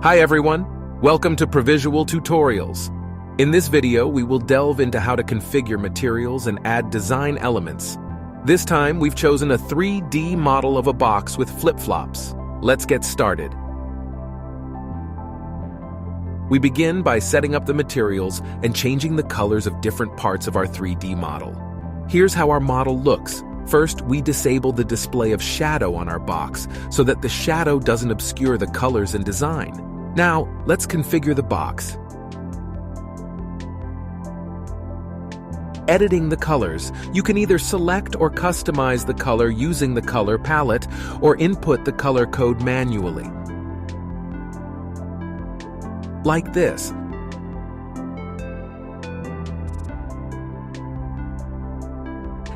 Hi everyone, welcome to Provisual Tutorials. In this video, we will delve into how to configure materials and add design elements. This time, we've chosen a 3D model of a box with flip-flops. Let's get started. We begin by setting up the materials and changing the colors of different parts of our 3D model. Here's how our model looks. First, we disable the display of shadow on our box so that the shadow doesn't obscure the colors and design. Now, let's configure the box. Editing the colors. You can either select or customize the color using the color palette or input the color code manually. Like this.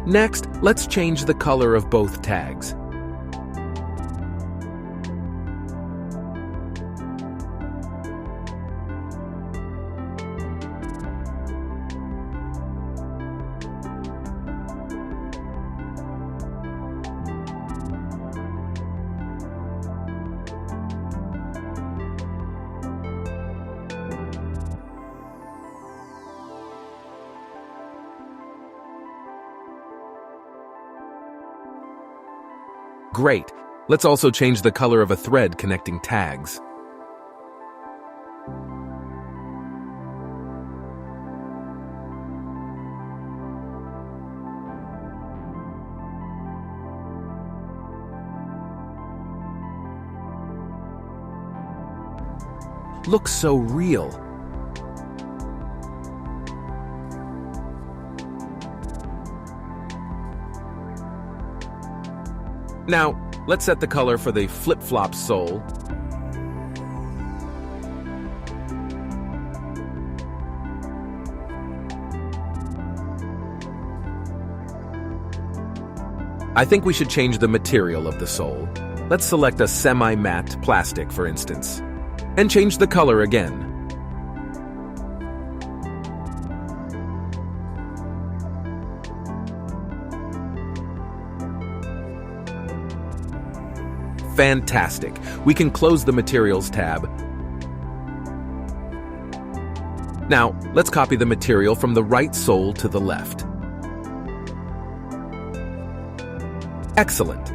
Next, let's change the color of both tags. Great. Let's also change the color of a thread connecting tags. Looks so real. Now, let's set the color for the flip-flop sole. I think we should change the material of the sole. Let's select a semi-matte plastic, for instance, and change the color again. Fantastic. We can close the Materials tab. Now, let's copy the material from the right sole to the left. Excellent.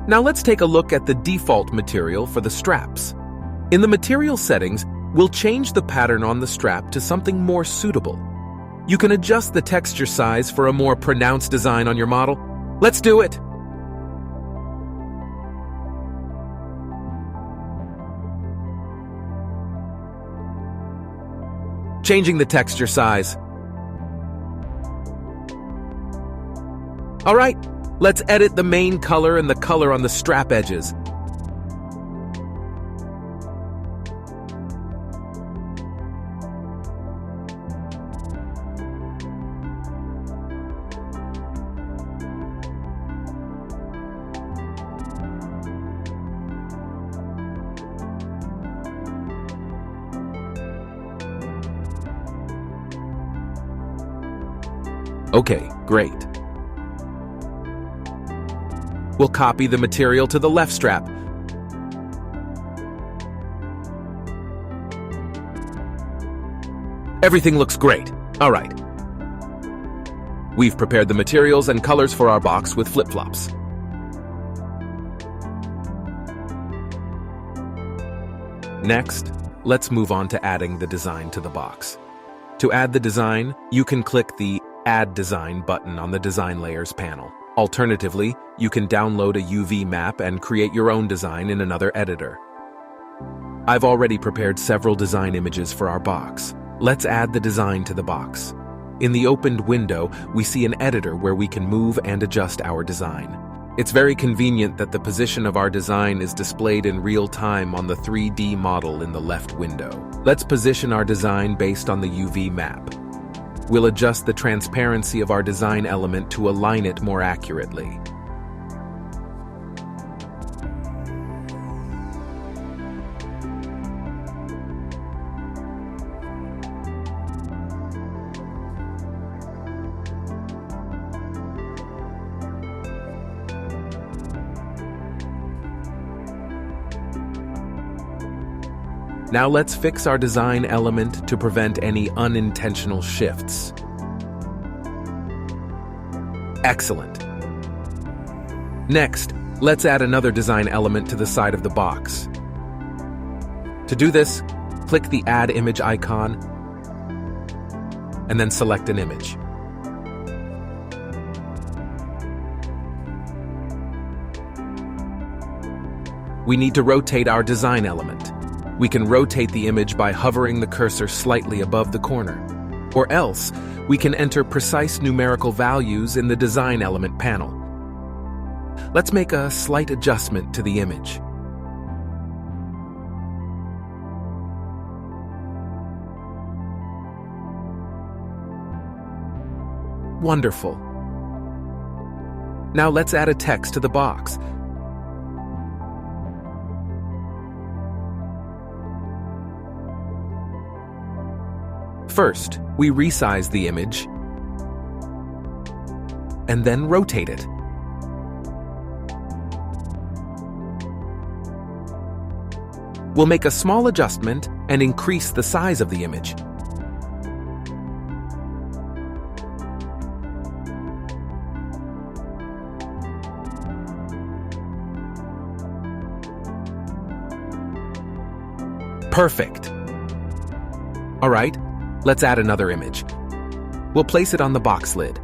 Now let's take a look at the default material for the straps. In the material settings, we'll change the pattern on the strap to something more suitable. You can adjust the texture size for a more pronounced design on your model. Let's do it! Changing the texture size. All right. Let's edit the main color and the color on the strap edges. Okay, great. We'll copy the material to the left strap. Everything looks great. All right. We've prepared the materials and colors for our box with flip-flops. Next, let's move on to adding the design to the box. To add the design, you can click the Add Design button on the Design Layers panel. Alternatively, you can download a UV map and create your own design in another editor. I've already prepared several design images for our box. Let's add the design to the box. In the opened window, we see an editor where we can move and adjust our design. It's very convenient that the position of our design is displayed in real time on the 3D model in the left window. Let's position our design based on the UV map. We'll adjust the transparency of our design element to align it more accurately. Now let's fix our design element to prevent any unintentional shifts. Excellent. Next, let's add another design element to the side of the box. To do this, click the Add Image icon and then select an image. We need to rotate our design element. We can rotate the image by hovering the cursor slightly above the corner, or else we can enter precise numerical values in the design element panel. Let's make a slight adjustment to the image. Wonderful. Now let's add a text to the box. First, we resize the image and then rotate it. We'll make a small adjustment and increase the size of the image. Perfect. All right, let's add another image. We'll place it on the box lid.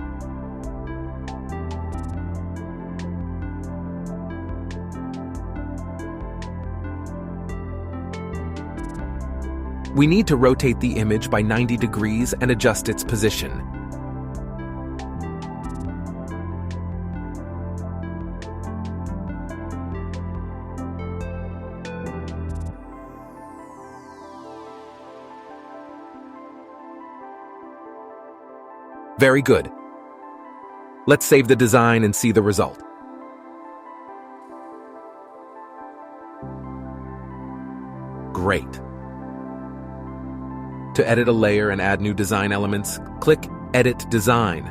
We need to rotate the image by 90 degrees and adjust its position. Very good. Let's save the design and see the result. Great. To edit a layer and add new design elements, click Edit Design.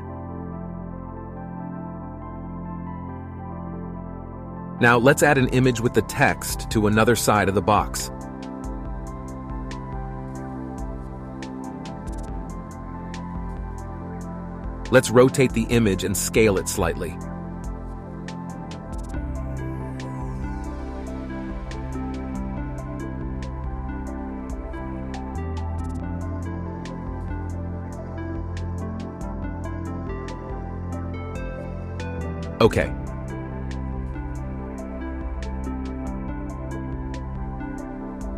Now let's add an image with the text to another side of the box. Let's rotate the image and scale it slightly. Okay.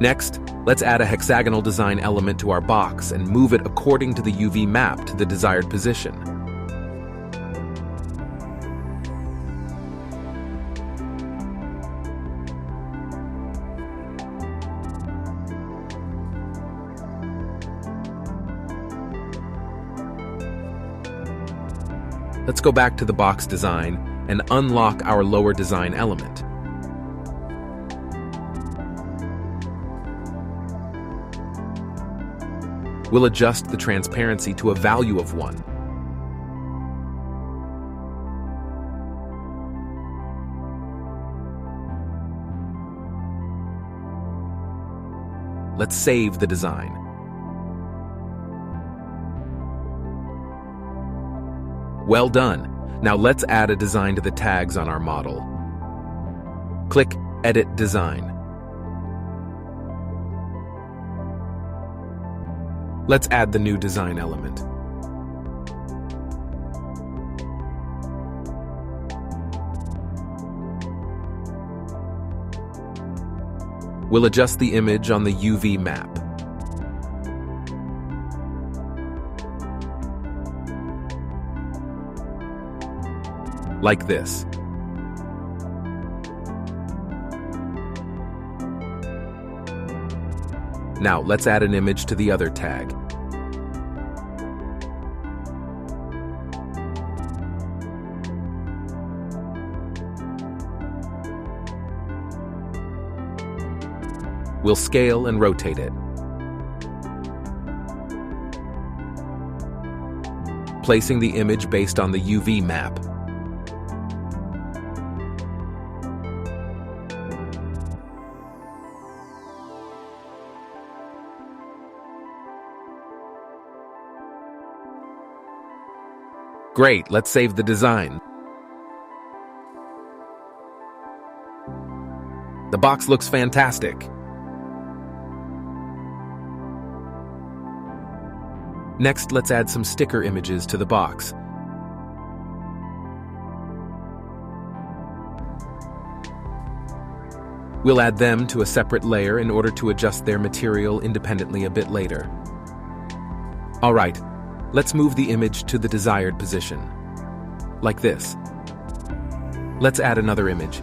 Next, let's add a hexagonal design element to our box and move it according to the UV map to the desired position. Let's go back to the box design and unlock our lower design element. We'll adjust the transparency to a value of 1. Let's save the design. Well done. Now let's add a design to the tags on our model. Click Edit Design. Let's add the new design element. We'll adjust the image on the UV map. Like this. Now let's add an image to the other tag. We'll scale and rotate it. Placing the image based on the UV map. Great, let's save the design. The box looks fantastic. Next, let's add some sticker images to the box. We'll add them to a separate layer in order to adjust their material independently a bit later. All right, let's move the image to the desired position, like this. Let's add another image.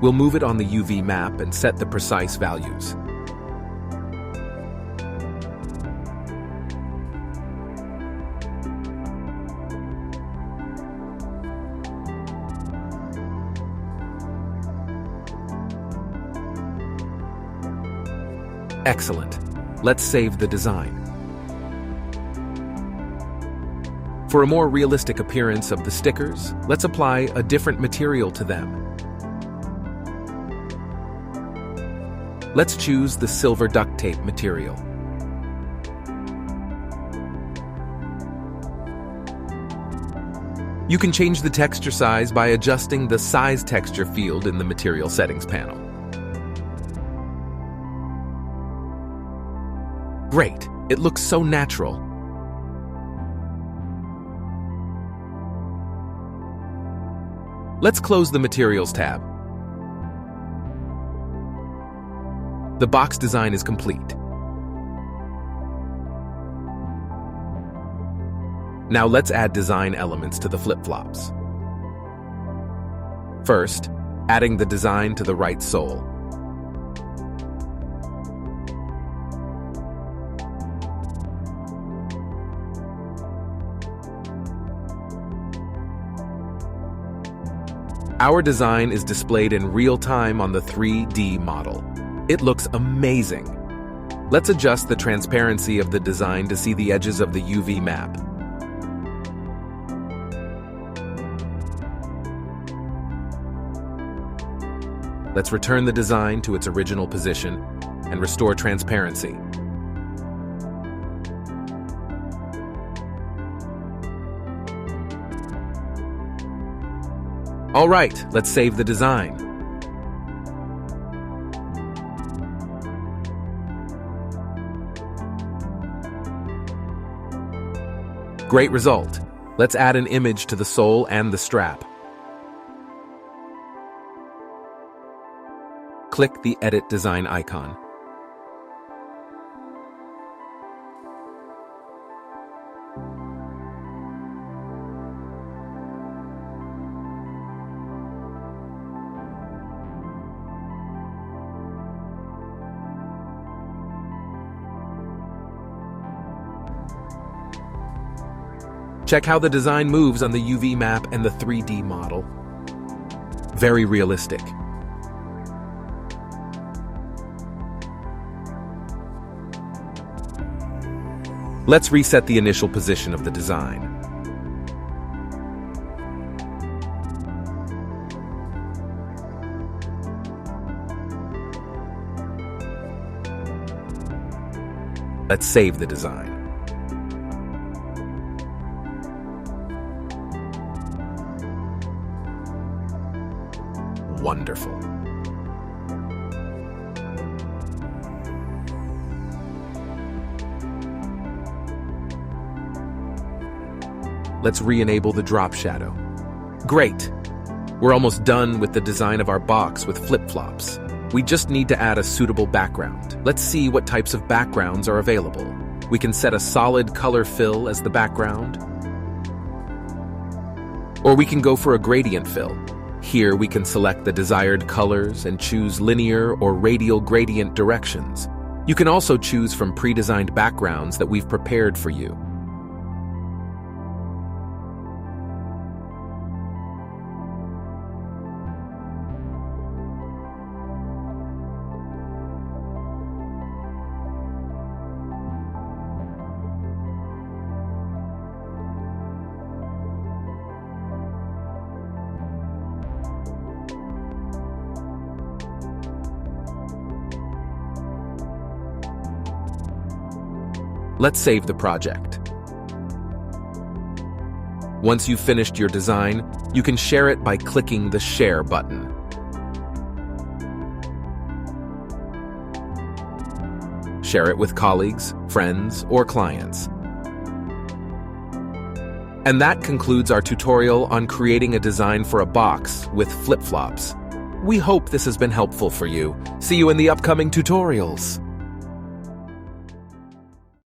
We'll move it on the UV map and set the precise values. Excellent. Let's save the design. For a more realistic appearance of the stickers, let's apply a different material to them. Let's choose the silver duct tape material. You can change the texture size by adjusting the size texture field in the material settings panel. Great, it looks so natural. Let's close the Materials tab. The box design is complete. Now let's add design elements to the flip-flops. First, adding the design to the right sole. Our design is displayed in real time on the 3D model. It looks amazing. Let's adjust the transparency of the design to see the edges of the UV map. Let's return the design to its original position and restore transparency. All right, let's save the design. Great result. Let's add an image to the sole and the strap. Click the Edit Design icon. Check how the design moves on the UV map and the 3D model. Very realistic. Let's reset the initial position of the design. Let's save the design. Wonderful. Let's re-enable the drop shadow. Great! We're almost done with the design of our box with flip-flops. We just need to add a suitable background. Let's see what types of backgrounds are available. We can set a solid color fill as the background, or we can go for a gradient fill. Here we can select the desired colors and choose linear or radial gradient directions. You can also choose from pre-designed backgrounds that we've prepared for you. Let's save the project. Once you've finished your design, you can share it by clicking the Share button. Share it with colleagues, friends, or clients. And that concludes our tutorial on creating a design for a box with flip-flops. We hope this has been helpful for you. See you in the upcoming tutorials.